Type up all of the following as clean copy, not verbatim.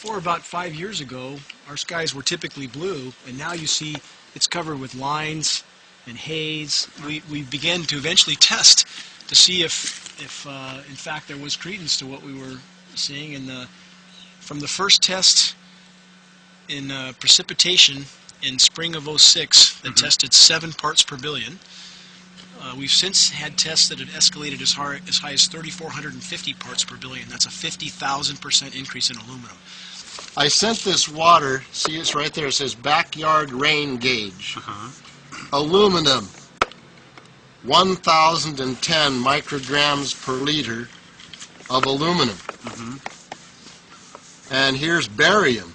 before about 5 years ago, our skies were typically blue, and now you see it's covered with lines and haze. We began to eventually test to see if in fact there was credence to what we were seeing. And from the first test in precipitation in spring of '06 that tested 7 parts per billion, we've since had tests that have escalated as high as 3,450 parts per billion. That's a 50,000% increase in aluminum. I sent this water, see it's right there, it says backyard rain gauge. Aluminum, 1,010 micrograms per liter of aluminum. And here's barium,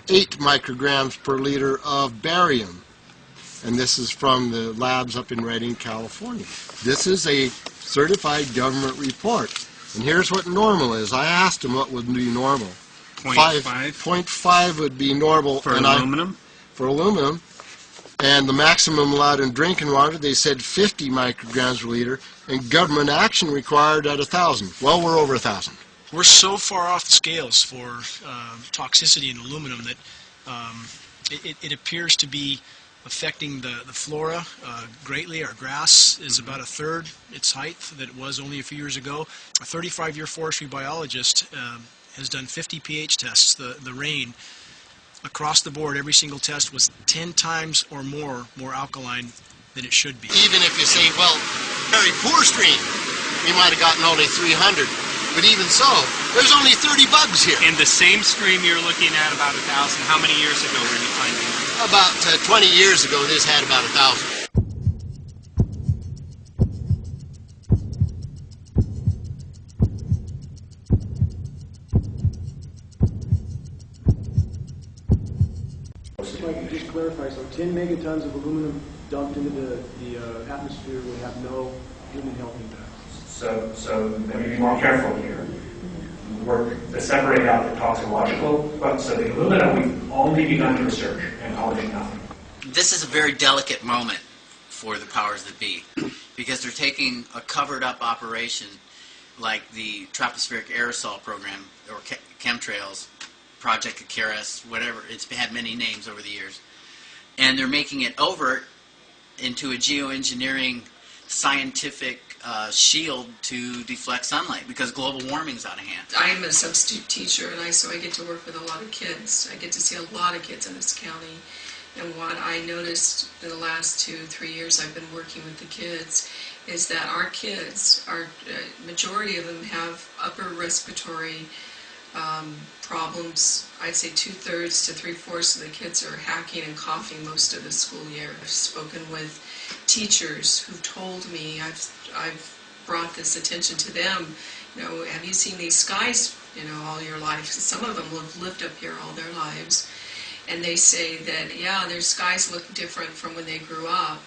8 micrograms per liter of barium. And this is from the labs up in Redding, California. This is a certified government report. And here's what normal is. I asked them what would be normal. 0.5 would be normal. For aluminum? For aluminum. And the maximum allowed in drinking water, they said 50 micrograms per liter, and government action required at 1,000. Well, we're over 1,000. We're so far off the scales for toxicity in aluminum that it appears to be affecting the flora greatly. Our grass is about 1/3 its height that it was only a few years ago. A 35-year forestry biologist has done 50 pH tests. The rain across the board, every single test was 10 times or more alkaline than it should be. Even if you say, well, very poor stream, we might have gotten only 300. But even so, there's only 30 bugs here. In the same stream you're looking at about 1,000, how many years ago were you finding it? About 20 years ago, this had about 1,000. If I could just clarify, so 10 megatons of aluminum dumped into the atmosphere would have no human health impact. So let me be more careful here. Work to separate out the toxicological, but so the aluminum we've only begun to research and published nothing. This is a very delicate moment for the powers that be, because they're taking a covered up operation like the tropospheric aerosol program or Chemtrails, Project Icarus, whatever, it's had many names over the years, and they're making it overt into a geoengineering scientific shield to deflect sunlight because global warming's out of hand. I am a substitute teacher, and so I get to work with a lot of kids. I get to see a lot of kids in this county. And what I noticed in the last 2-3 years I've been working with the kids is that our kids, majority of them have upper respiratory problems. I'd say 2/3 to 3/4 of the kids are hacking and coughing most of the school year. I've spoken with teachers who've told me, I've brought this attention to them, you know, have you seen these skies, you know, all your life? Some of them have lived up here all their lives, and they say that, yeah, their skies look different from when they grew up,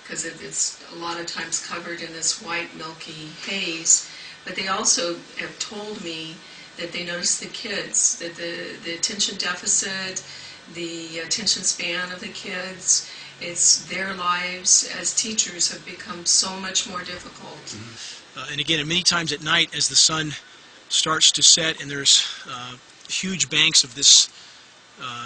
because it's a lot of times covered in this white milky haze. But they also have told me that they notice the kids, that the attention deficit, the attention span of the kids, it's their lives as teachers have become so much more difficult. And again, many times at night as the sun starts to set and there's huge banks of this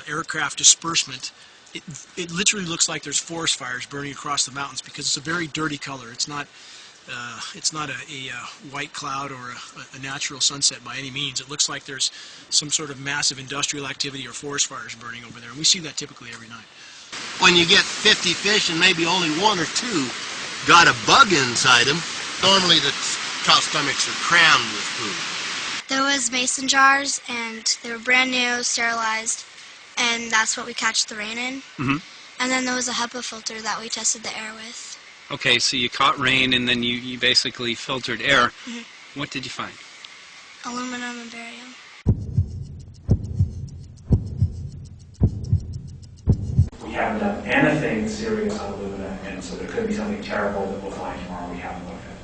aircraft disbursement, it literally looks like there's forest fires burning across the mountains because it's a very dirty color. It's not a white cloud or a natural sunset by any means. It looks like there's some sort of massive industrial activity or forest fires burning over there, and we see that typically every night. When you get 50 fish and maybe only 1 or 2 got a bug inside them, normally the cow stomachs are crammed with food. There was mason jars, and they were brand new, sterilized, and that's what we catch the rain in. And then there was a HEPA filter that we tested the air with. Okay, so you caught rain and then you basically filtered air. What did you find? Aluminum and barium. We haven't done anything serious on alumina, and so there could be something terrible that we'll find tomorrow we haven't looked at.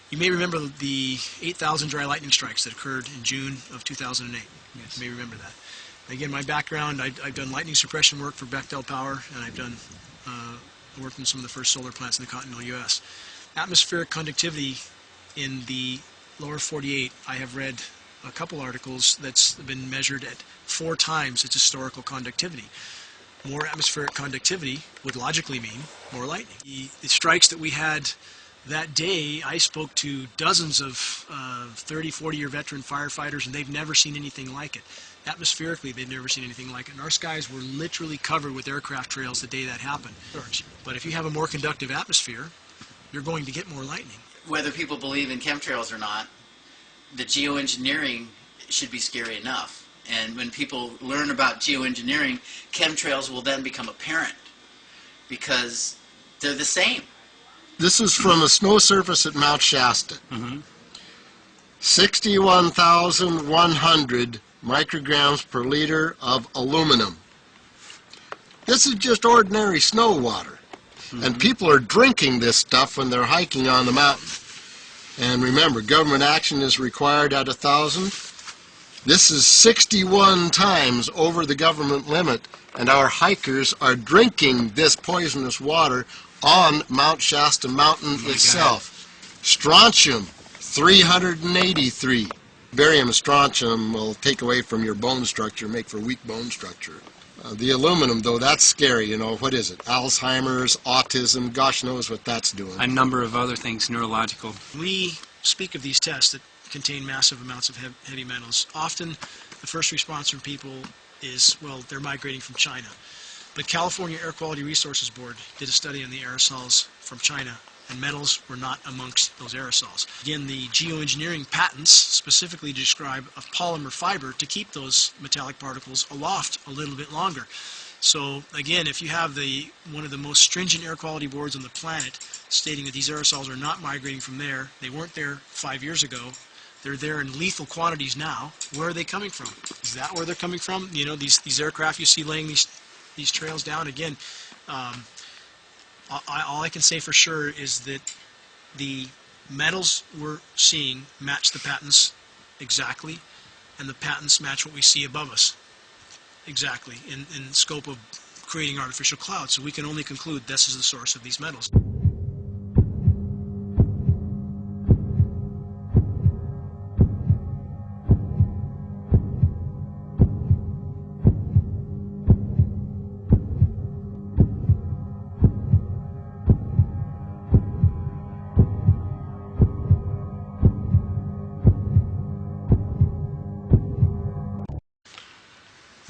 You may remember the 8,000 dry lightning strikes that occurred in June of 2008. Yes. You may remember that. Again, my background, I've done lightning suppression work for Bechtel Power, and I've done worked in some of the first solar plants in the continental U.S. Atmospheric conductivity in the lower 48, I have read a couple articles that's been measured at 4 times its historical conductivity. More atmospheric conductivity would logically mean more lightning. The strikes that we had that day, I spoke to dozens of 30, 40-year veteran firefighters, and they've never seen anything like it. Atmospherically, they've never seen anything like it. And our skies were literally covered with aircraft trails the day that happened. But if you have a more conductive atmosphere, you're going to get more lightning. Whether people believe in chemtrails or not, the geoengineering should be scary enough. And when people learn about geoengineering, chemtrails will then become apparent because they're the same. This is from a snow surface at Mount Shasta. 61,100 micrograms per liter of aluminum. This is just ordinary snow water. And people are drinking this stuff when they're hiking on the mountain. And remember, government action is required at 1,000. This is 61 times over the government limit, and our hikers are drinking this poisonous water on Mount Shasta Mountain itself. Strontium, 383. Barium and strontium will take away from your bone structure, make for weak bone structure. The aluminum, though, that's scary. You know, what is it? Alzheimer's, autism, gosh knows what that's doing. A number of other things, neurological. We speak of these tests that contain massive amounts of heavy metals. Often the first response from people is, well, they're migrating from China. But California Air Quality Resources Board did a study on the aerosols from China, and metals were not amongst those aerosols. Again, the geoengineering patents specifically describe a polymer fiber to keep those metallic particles aloft a little bit longer. So again, if you have one of the most stringent air quality boards on the planet stating that these aerosols are not migrating from there, they weren't there 5 years ago, they're there in lethal quantities now, where are they coming from? Is that where they're coming from? You know, these aircraft you see laying these trails down, again, all I can say for sure is that the metals we're seeing match the patents exactly, and the patents match what we see above us exactly in scope of creating artificial clouds. So we can only conclude this is the source of these metals.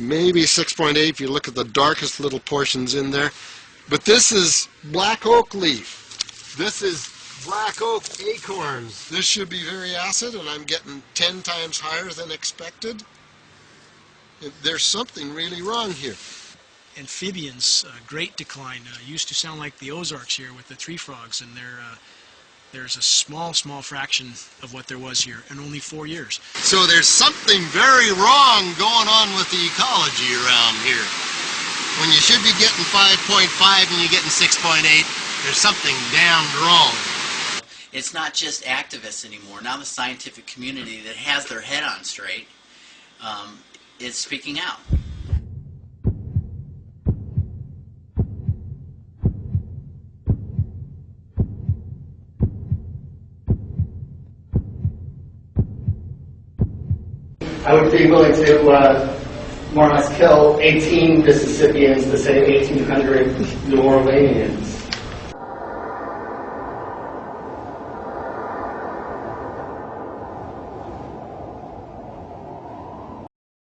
Maybe 6.8 if you look at the darkest little portions in there. But this is black oak leaf. This is black oak acorns. This should be very acid, and I'm getting 10 times higher than expected. There's something really wrong here. Amphibians, great decline. Used to sound like the Ozarks here with the tree frogs, and there's a small fraction of what there was here in only 4 years. So there's something very wrong going on with the ecology around here. When you should be getting 5.5 and you're getting 6.8, there's something damned wrong. It's not just activists anymore. Now the scientific community that has their head on straight is speaking out. I would be willing to more or less kill 18 Mississippians to save 1,800 New Orleanians.